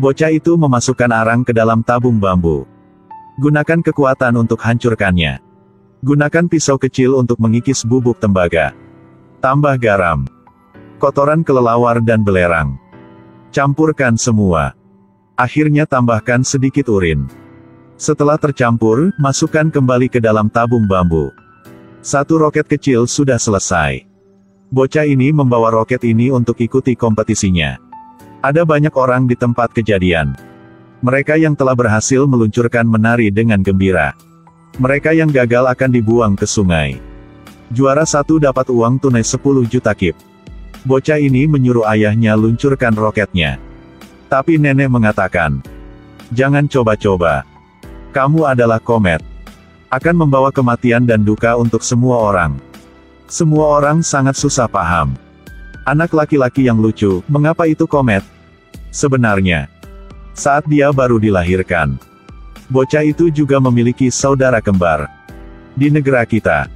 Bocah itu memasukkan arang ke dalam tabung bambu. Gunakan kekuatan untuk hancurkannya. Gunakan pisau kecil untuk mengikis bubuk tembaga. Tambah garam, kotoran kelelawar dan belerang. Campurkan semua. Akhirnya tambahkan sedikit urin. Setelah tercampur, masukkan kembali ke dalam tabung bambu. Satu roket kecil sudah selesai. Bocah ini membawa roket ini untuk ikuti kompetisinya. Ada banyak orang di tempat kejadian. Mereka yang telah berhasil meluncurkan menari dengan gembira. Mereka yang gagal akan dibuang ke sungai. Juara satu dapat uang tunai 10 juta kip. Bocah ini menyuruh ayahnya luncurkan roketnya. Tapi nenek mengatakan, "Jangan coba-coba. Kamu adalah komet. Akan membawa kematian dan duka untuk semua orang." Semua orang sangat susah paham. Anak laki-laki yang lucu, mengapa itu komet? Sebenarnya, saat dia baru dilahirkan, bocah itu juga memiliki saudara kembar. Di negara kita,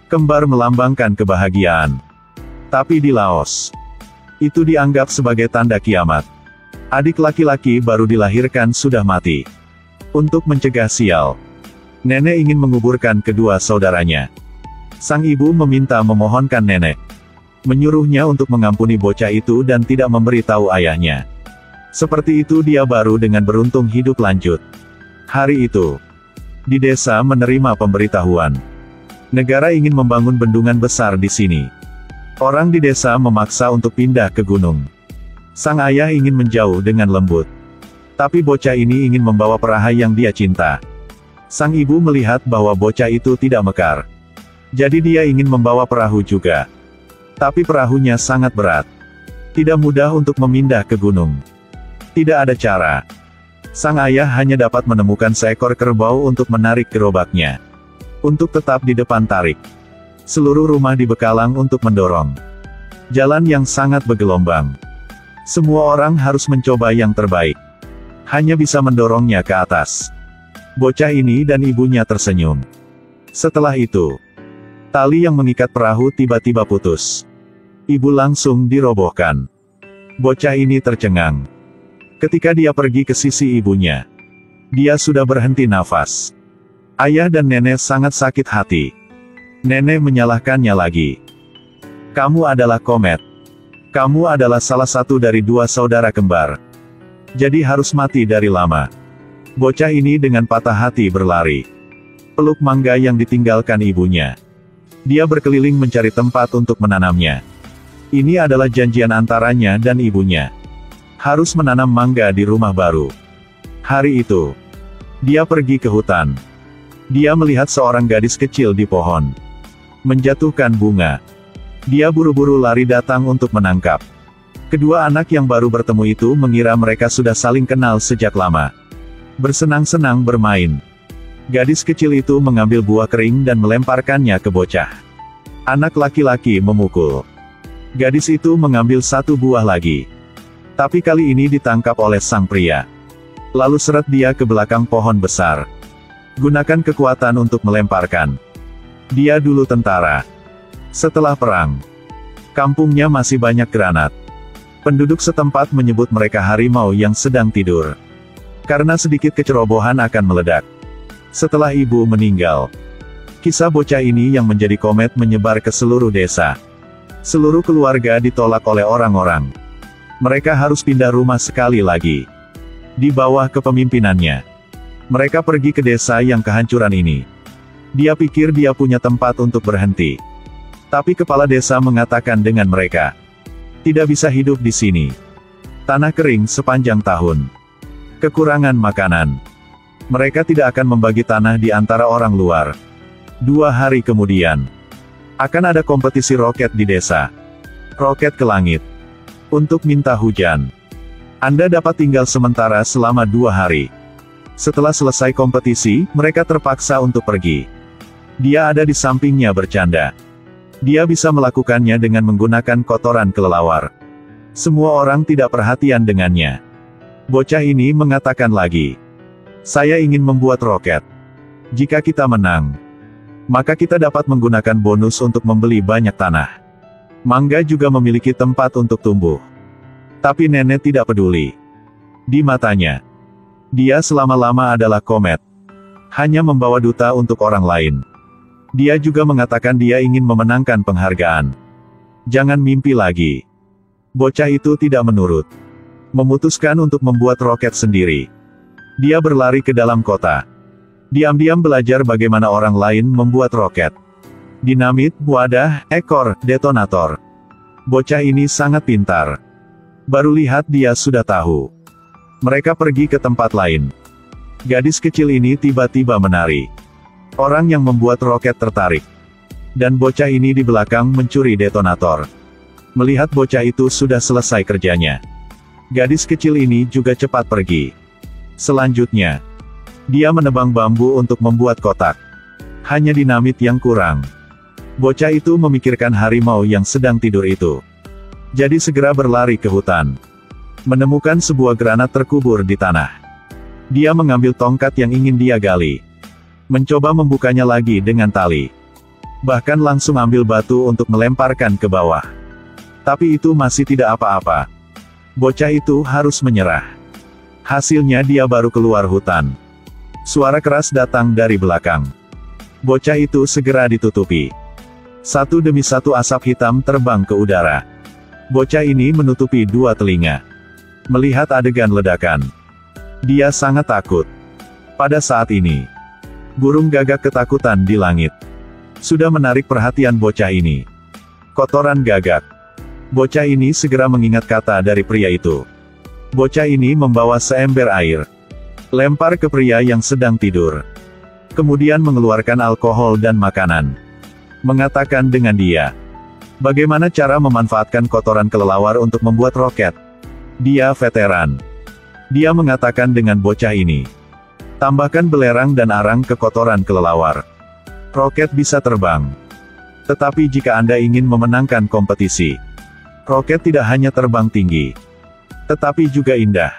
kembar melambangkan kebahagiaan. Tapi di Laos, itu dianggap sebagai tanda kiamat. Adik laki-laki baru dilahirkan sudah mati. Untuk mencegah sial, nenek ingin menguburkan kedua saudaranya. Sang ibu memohonkan nenek, menyuruhnya untuk mengampuni bocah itu dan tidak memberitahu ayahnya. Seperti itu dia baru dengan beruntung hidup lanjut. Hari itu, di desa menerima pemberitahuan. Negara ingin membangun bendungan besar di sini. Orang di desa memaksa untuk pindah ke gunung. Sang ayah ingin menjauh dengan lembut. Tapi bocah ini ingin membawa perahu yang dia cinta. Sang ibu melihat bahwa bocah itu tidak mekar. Jadi dia ingin membawa perahu juga. Tapi perahunya sangat berat. Tidak mudah untuk memindah ke gunung. Tidak ada cara. Sang ayah hanya dapat menemukan seekor kerbau untuk menarik gerobaknya. Untuk tetap di depan tarik. Seluruh rumah dibekalang untuk mendorong. Jalan yang sangat bergelombang. Semua orang harus mencoba yang terbaik. Hanya bisa mendorongnya ke atas. Bocah ini dan ibunya tersenyum. Setelah itu, tali yang mengikat perahu tiba-tiba putus. Ibu langsung dirobohkan. Bocah ini tercengang. Ketika dia pergi ke sisi ibunya, dia sudah berhenti nafas. Ayah dan nenek sangat sakit hati. Nenek menyalahkannya lagi. "Kamu adalah komet. Kamu adalah salah satu dari dua saudara kembar. Jadi harus mati dari lama." Bocah ini dengan patah hati berlari. Peluk mangga yang ditinggalkan ibunya. Dia berkeliling mencari tempat untuk menanamnya. Ini adalah janjian antaranya dan ibunya. Harus menanam mangga di rumah baru. Hari itu, dia pergi ke hutan. Dia melihat seorang gadis kecil di pohon. Menjatuhkan bunga. Dia buru-buru lari datang untuk menangkap. Kedua anak yang baru bertemu itu mengira mereka sudah saling kenal sejak lama. Bersenang-senang bermain. Gadis kecil itu mengambil buah kering dan melemparkannya ke bocah. Anak laki-laki memukul. Gadis itu mengambil satu buah lagi. Tapi kali ini ditangkap oleh sang pria. Lalu seret dia ke belakang pohon besar. Gunakan kekuatan untuk melemparkan. Dia dulu tentara. Setelah perang, kampungnya masih banyak granat. Penduduk setempat menyebut mereka harimau yang sedang tidur. Karena sedikit kecerobohan akan meledak. Setelah ibu meninggal, kisah bocah ini yang menjadi komet menyebar ke seluruh desa. Seluruh keluarga ditolak oleh orang-orang. Mereka harus pindah rumah sekali lagi. Di bawah kepemimpinannya, mereka pergi ke desa yang kehancuran ini. Dia pikir dia punya tempat untuk berhenti. Tapi kepala desa mengatakan dengan mereka, tidak bisa hidup di sini. Tanah kering sepanjang tahun. Kekurangan makanan. Mereka tidak akan membagi tanah di antara orang luar. 2 hari kemudian, akan ada kompetisi roket di desa. Roket ke langit. Untuk minta hujan. Anda dapat tinggal sementara selama 2 hari. Setelah selesai kompetisi, mereka terpaksa untuk pergi. Dia ada di sampingnya bercanda. Dia bisa melakukannya dengan menggunakan kotoran kelelawar. Semua orang tidak perhatian dengannya. Bocah ini mengatakan lagi, "Saya ingin membuat roket. Jika kita menang, maka kita dapat menggunakan bonus untuk membeli banyak tanah. Mangga juga memiliki tempat untuk tumbuh." Tapi nenek tidak peduli. Di matanya, dia selama-lama adalah komet. Hanya membawa duta untuk orang lain. Dia juga mengatakan dia ingin memenangkan penghargaan. Jangan mimpi lagi. Bocah itu tidak menurut. Memutuskan untuk membuat roket sendiri. Dia berlari ke dalam kota. Diam-diam belajar bagaimana orang lain membuat roket. Dinamit, wadah, ekor, detonator. Bocah ini sangat pintar. Baru lihat dia sudah tahu. Mereka pergi ke tempat lain. Gadis kecil ini tiba-tiba menari. Orang yang membuat roket tertarik. Dan bocah ini di belakang mencuri detonator. Melihat bocah itu sudah selesai kerjanya. Gadis kecil ini juga cepat pergi. Selanjutnya, dia menebang bambu untuk membuat kotak. Hanya dinamit yang kurang. Bocah itu memikirkan harimau yang sedang tidur itu. Jadi segera berlari ke hutan. Menemukan sebuah granat terkubur di tanah. Dia mengambil tongkat yang ingin dia gali. Mencoba membukanya lagi dengan tali. Bahkan langsung ambil batu untuk melemparkan ke bawah. Tapi itu masih tidak apa-apa. Bocah itu harus menyerah. Hasilnya dia baru keluar hutan. Suara keras datang dari belakang. Bocah itu segera ditutupi. Satu demi satu asap hitam terbang ke udara. Bocah ini menutupi dua telinga. Melihat adegan ledakan. Dia sangat takut. Pada saat ini, burung gagak ketakutan di langit. Sudah menarik perhatian bocah ini. Kotoran gagak. Bocah ini segera mengingat kata dari pria itu. Bocah ini membawa seember air. Lempar ke pria yang sedang tidur. Kemudian mengeluarkan alkohol dan makanan. Mengatakan dengan dia. Bagaimana cara memanfaatkan kotoran kelelawar untuk membuat roket? Dia veteran. Dia mengatakan dengan bocah ini. Tambahkan belerang dan arang ke kotoran kelelawar. Roket bisa terbang. Tetapi jika Anda ingin memenangkan kompetisi, roket tidak hanya terbang tinggi, tetapi juga indah.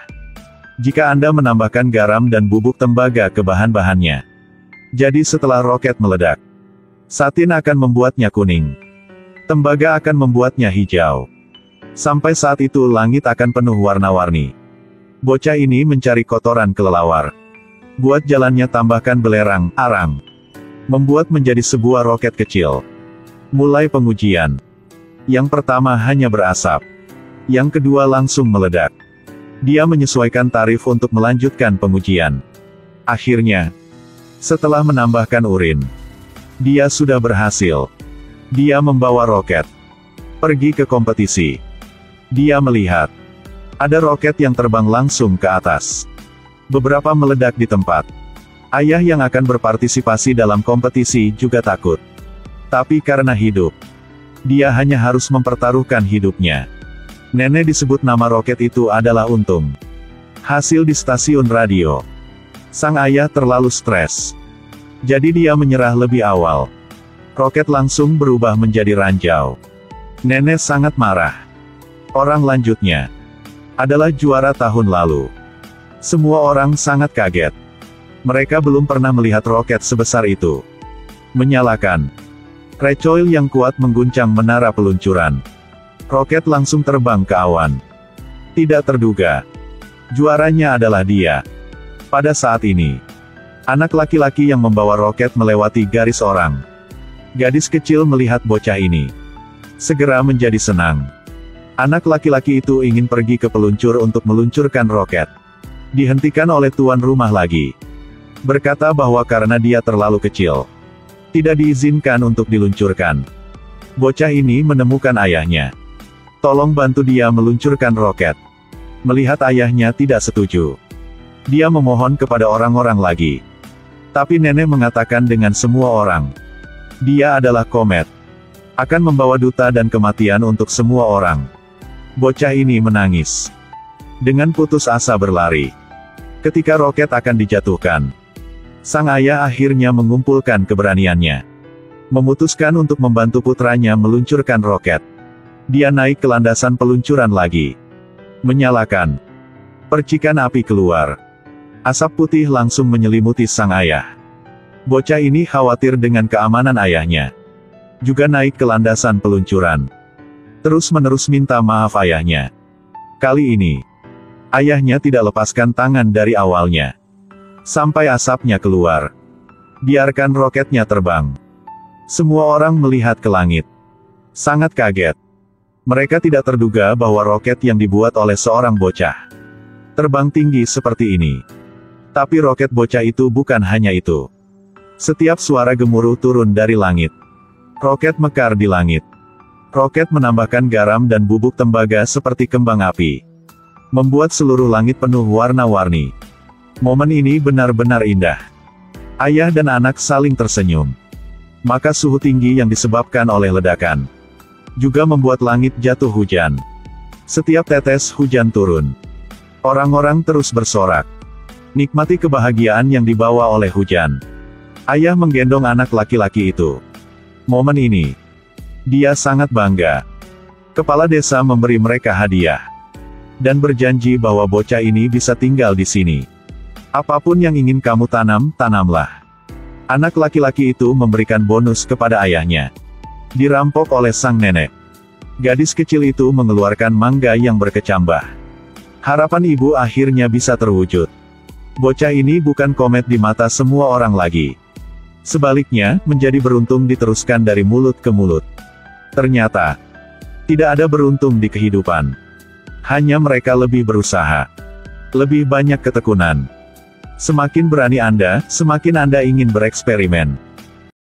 Jika Anda menambahkan garam dan bubuk tembaga ke bahan-bahannya. Jadi setelah roket meledak, satin akan membuatnya kuning. Tembaga akan membuatnya hijau. Sampai saat itu langit akan penuh warna-warni. Bocah ini mencari kotoran kelelawar. Buat jalannya tambahkan belerang, arang. Membuat menjadi sebuah roket kecil. Mulai pengujian. Yang pertama hanya berasap. Yang kedua langsung meledak. Dia menyesuaikan tarif untuk melanjutkan pengujian. Akhirnya, setelah menambahkan urin, dia sudah berhasil. Dia membawa roket. Pergi ke kompetisi. Dia melihat. Ada roket yang terbang langsung ke atas. Beberapa meledak di tempat. Ayah yang akan berpartisipasi dalam kompetisi juga takut. Tapi karena hidup, dia hanya harus mempertaruhkan hidupnya. Nenek disebut nama roket itu adalah Untung. Hasil di stasiun radio. Sang ayah terlalu stres. Jadi dia menyerah lebih awal. Roket langsung berubah menjadi ranjau. Nenek sangat marah. Orang lanjutnya adalah juara tahun lalu. Semua orang sangat kaget. Mereka belum pernah melihat roket sebesar itu. Menyalakan. Recoil yang kuat mengguncang menara peluncuran. Roket langsung terbang ke awan. Tidak terduga. Juaranya adalah dia. Pada saat ini, anak laki-laki yang membawa roket melewati garis orang. Gadis kecil melihat bocah ini. Segera menjadi senang. Anak laki-laki itu ingin pergi ke peluncur untuk meluncurkan roket. Dihentikan oleh tuan rumah lagi. Berkata bahwa karena dia terlalu kecil, tidak diizinkan untuk diluncurkan. Bocah ini menemukan ayahnya. Tolong bantu dia meluncurkan roket. Melihat ayahnya tidak setuju, dia memohon kepada orang-orang lagi. Tapi nenek mengatakan dengan semua orang. Dia adalah komet. Akan membawa duta dan kematian untuk semua orang. Bocah ini menangis. Dengan putus asa berlari. Ketika roket akan dijatuhkan, sang ayah akhirnya mengumpulkan keberaniannya. Memutuskan untuk membantu putranya meluncurkan roket. Dia naik ke landasan peluncuran lagi. Menyalakan. Percikan api keluar. Asap putih langsung menyelimuti sang ayah. Bocah ini khawatir dengan keamanan ayahnya. Juga naik ke landasan peluncuran. Terus-menerus minta maaf ayahnya. Kali ini, Ayahnya tidak lepaskan tangan dari awalnya. Sampai asapnya keluar. Biarkan roketnya terbang. Semua orang melihat ke langit. Sangat kaget. Mereka tidak terduga bahwa roket yang dibuat oleh seorang bocah terbang tinggi seperti ini. Tapi roket bocah itu bukan hanya itu. Setiap suara gemuruh turun dari langit. Roket mekar di langit. Roket menambahkan garam dan bubuk tembaga seperti kembang api, membuat seluruh langit penuh warna-warni. Momen ini benar-benar indah. Ayah dan anak saling tersenyum. Maka suhu tinggi yang disebabkan oleh ledakan juga membuat langit jatuh hujan. Setiap tetes hujan turun. Orang-orang terus bersorak. Nikmati kebahagiaan yang dibawa oleh hujan. Ayah menggendong anak laki-laki itu. Momen ini, dia sangat bangga. Kepala desa memberi mereka hadiah dan berjanji bahwa bocah ini bisa tinggal di sini. Apapun yang ingin kamu tanam, tanamlah. Anak laki-laki itu memberikan bonus kepada ayahnya. Dirampok oleh sang nenek. Gadis kecil itu mengeluarkan mangga yang berkecambah. Harapan ibu akhirnya bisa terwujud. Bocah ini bukan komet di mata semua orang lagi. Sebaliknya, menjadi beruntung diteruskan dari mulut ke mulut. Ternyata, tidak ada beruntung di kehidupan. Hanya mereka lebih berusaha. Lebih banyak ketekunan. Semakin berani Anda, semakin Anda ingin bereksperimen.